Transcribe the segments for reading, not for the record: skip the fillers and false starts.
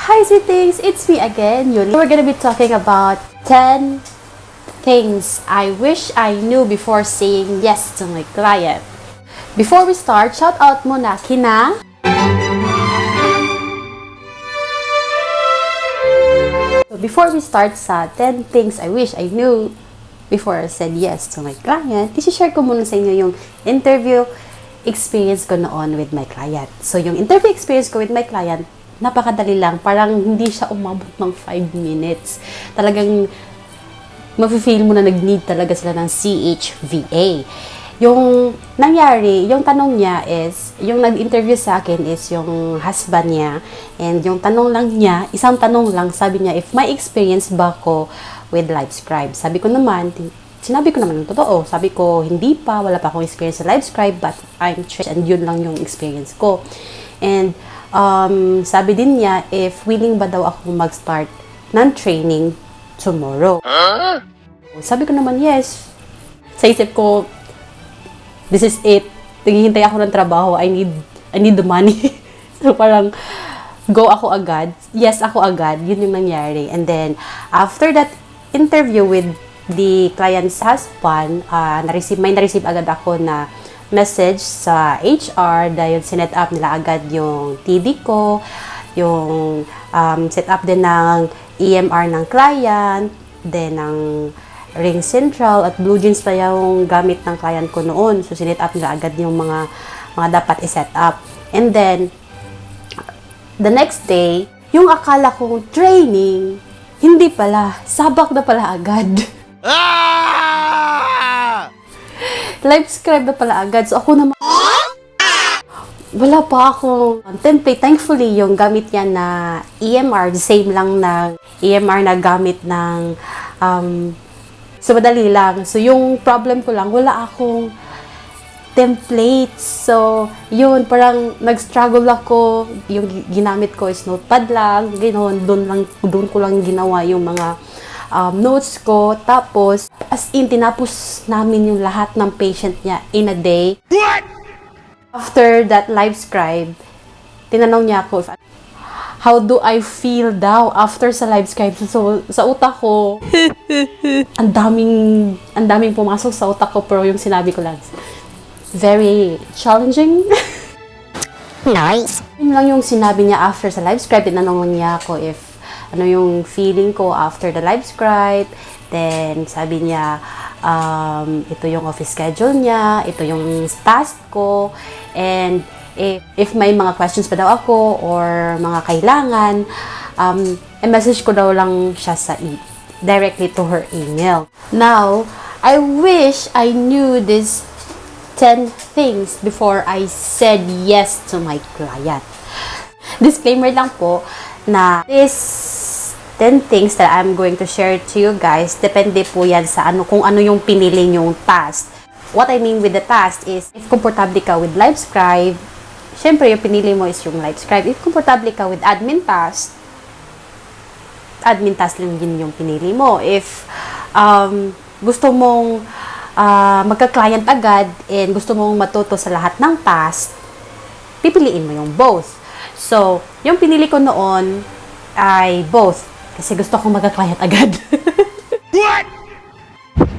Hi sweeties, it's me again, Yuli. We're gonna be talking about 10 things I wish I knew before saying yes to my client. Before we start, shout out muna kina before we start sa 10 things I wish I knew before I said yes to my client, isi-share ko muna sa inyo yung interview experience ko noon with my client. So, yung interview experience ko with my client, napakadali lang. Parang hindi siya umabot ng 5 minutes. Talagang mafe-feel mo na nag-need talaga sila ng CHVA. Yung nangyari, yung tanong niya is, yung nag-interview sa akin is yung husband niya. And yung tanong lang niya, isang tanong lang, sabi niya, if may experience ba ko with LiveScribe? Sabi ko naman, sinabi ko naman ng totoo. Sabi ko, hindi pa, wala pa akong experience sa LiveScribe, but I'm trained and yun lang yung experience ko. And sabi din niya, if willing ba daw ako mag-start ng training tomorrow. Sabi ko naman, yes. Sa isip ko, this is it. Naghihintay ako ng trabaho. I need the money. So parang, go ako agad. Yes ako agad. Yun yung nangyari. And then, after that interview with the client's husband, may na-receive agad ako na message sa HR dahil sinet up nila agad yung TD ko, yung set up din ng EMR ng client, then ng Ring Central at Blue Jeans pa yung gamit ng client ko noon. So, sinet up nila agad yung mga dapat i-set up. And then, the next day, yung akala kong training, hindi pala, sabak na pala agad. LiveScribe na pala agad. So, ako naman, wala pa akong template. Thankfully, yung gamit niya na EMR, the same lang na EMR na gamit ng, so, madali lang. So, yung problem ko lang, wala akong templates. So, yun, parang nag-struggle ako. Yung ginamit ko is notepad lang. Ganoon, doon ko lang ginawa yung mga notes ko. Tapos, as in, tinapos namin yung lahat ng patient niya in a day. What? After that LiveScribe, tinanong niya ako, how do I feel daw after sa LiveScribe? So, sa utak ko, ang daming pumasok sa utak ko, pero yung sinabi ko lang, very challenging. Nice. Yun lang yung sinabi niya after sa LiveScribe. Tinanong niya ako if ano yung feeling ko after the LiveScribe. Then, sabi niya, ito yung office schedule niya, ito yung task ko, and if may mga questions pa daw ako or mga kailangan, i-message ko daw lang siya directly to her email. Now, I wish I knew these 10 things before I said yes to my client. Disclaimer lang po na this 10 things that I'm going to share to you guys, depende po yan sa kung ano yung pinili nyong task. What I mean with the task is, if komportable ka with LiveScribe, syempre yung pinili mo is yung LiveScribe. If komportable ka with admin task lang din yung pinili mo. If gusto mong magka-client agad and gusto mong matuto sa lahat ng task, pipiliin mo yung both. So, yung pinili ko noon ay both. Kasi gusto kong magka-client agad. What?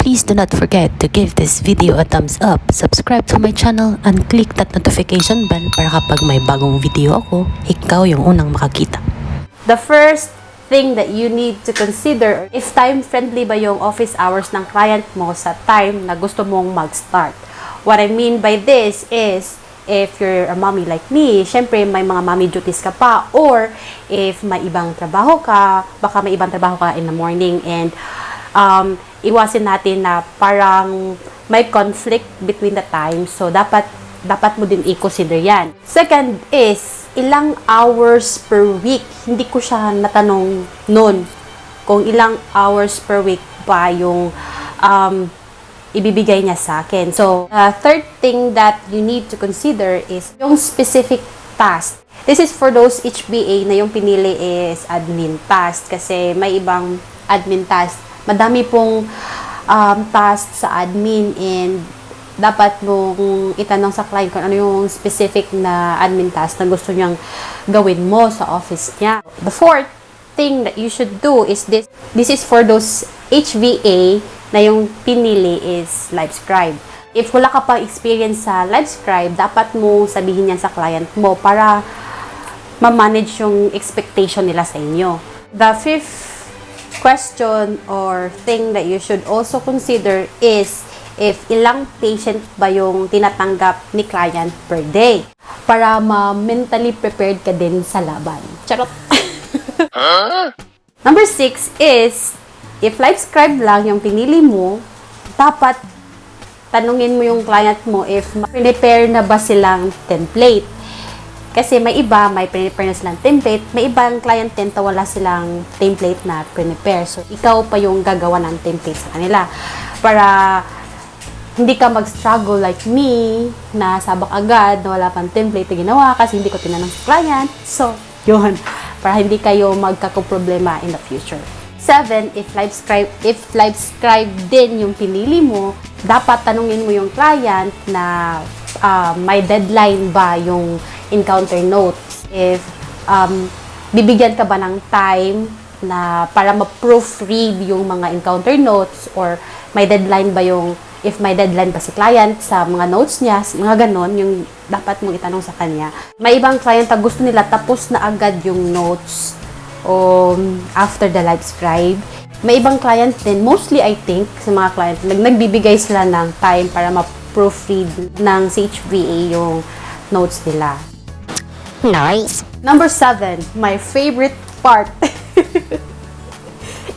Please do not forget to give this video a thumbs up, subscribe to my channel, and click that notification bell para kapag may bagong video ako, ikaw yung unang makakita. The first thing that you need to consider, if time-friendly ba yung office hours ng client mo sa time na gusto mong mag-start. What I mean by this is, if you're a mommy like me, syempre may mga mommy duties ka pa, or if may ibang trabaho ka, baka may ibang trabaho ka in the morning, and iwasin natin na parang may conflict between the times, so dapat mo din i-consider yan. Second is, ilang hours per week. Hindi ko siya natanong noon kung ilang hours per week ba yung ibibigay niya sa akin. So, third thing that you need to consider is yung specific task. This is for those HBA na yung pinili is admin task. Kasi may ibang admin task. Madami pong task sa admin, and dapat mong itanong sa client kung ano yung specific na admin task na gusto niyang gawin mo sa office niya. The fourth thing that you should do is this. This is for those HVA na yung pinili is LiveScribe. If wala ka pa experience sa LiveScribe, dapat mo sabihin yan sa client mo para ma-manage yung expectation nila sa inyo. The fifth question or thing that you should also consider is if ilang patient ba yung tinatanggap ni client per day para ma-mentally prepared ka din sa laban. Charot! Number 6 is if LiveScribe lang yung pinili mo, dapat tanungin mo yung client mo if prepare na ba silang template. Kasi may iba, may prepare na silang template. May ibang client din na wala silang template na prepare. So, ikaw pa yung gagawa ng template sa kanila. Para hindi ka mag-struggle like me, na sabak agad, na wala pang template na ginawa kasi hindi ko tinanong sa client. So, yun. Para hindi kayo magkakaproblema in the future. 7, if LiveScribe din yung pinili mo, dapat tanungin mo yung client na may deadline ba yung encounter notes. If bibigyan ka ba ng time na para ma-proofread yung mga encounter notes or may deadline ba if may deadline ba si client sa mga notes niya, mga ganon, yung dapat mong itanong sa kanya. May ibang client na gusto nila tapos na agad yung notes after the LiveScribe. May ibang client din, mostly I think, sa mga client, nagbibigay sila ng time para ma-proofread ng HVA yung notes nila. Nice! Number 7, my favorite part.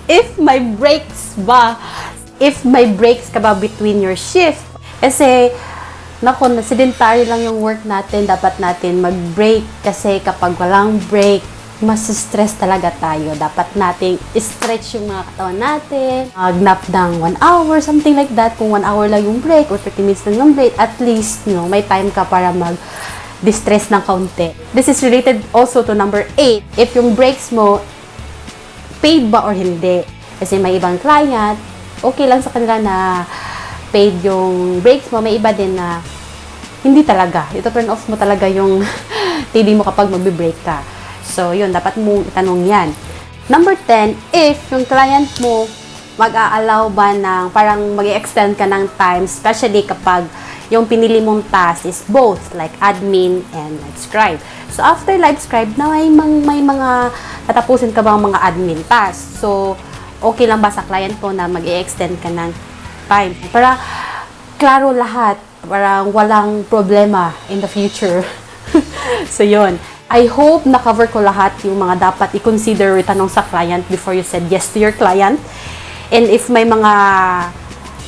If may breaks ka ba between your shift. Kasi, sedentary lang yung work natin, dapat natin mag-break. Kasi kapag walang break, mas stress talaga tayo. Dapat nating stretch yung mga katawan natin, mag-nap ng 1 hour, something like that. Kung 1 hour lang yung break or 30 minutes lang yung break, at least, may time ka para distress ng kaunti. This is related also to number 8. If yung breaks mo, paid ba or hindi? Kasi may ibang client, okay lang sa kanila na paid yung breaks mo. May iba din na hindi talaga. Ito turn off mo talaga yung TD mo kapag magbe-break ka. So, yun, dapat mo itanong yan. Number 10, if yung client mo mag-a-allow ba ng parang mag-extend ka ng time, especially kapag yung pinili mong task is both, like admin and LiveScribe. So, after LiveScribe, na may mga tatapusin ka bang mga admin tasks. So, okay lang ba sa client ko na mag-extend ka ng time? Para klaro lahat, parang walang problema in the future. So, yun. I hope na-cover ko lahat yung mga dapat i-consider itanong sa client before you said yes to your client. And if may mga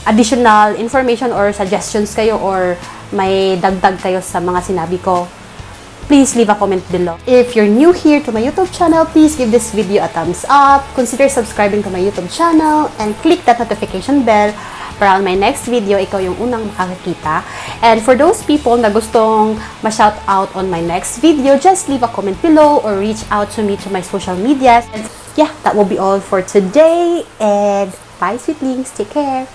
additional information or suggestions kayo or may dagdag kayo sa mga sinabi ko, please leave a comment below. If you're new here to my YouTube channel, please give this video a thumbs up, consider subscribing to my YouTube channel, and click that notification bell para on my next video, ikaw yung unang makakakita. And for those people na gustong ma-shout out on my next video, just leave a comment below or reach out to me to my social medias. And yeah, that will be all for today. And bye, sweetlings. Take care.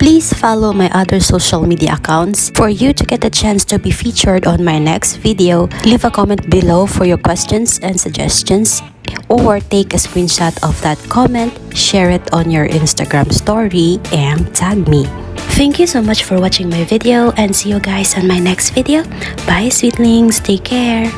Please follow my other social media accounts for you to get a chance to be featured on my next video. Leave a comment below for your questions and suggestions, or take a screenshot of that comment, share it on your Instagram story, and tag me. Thank you so much for watching my video, and see you guys on my next video. Bye, sweetlings. Take care.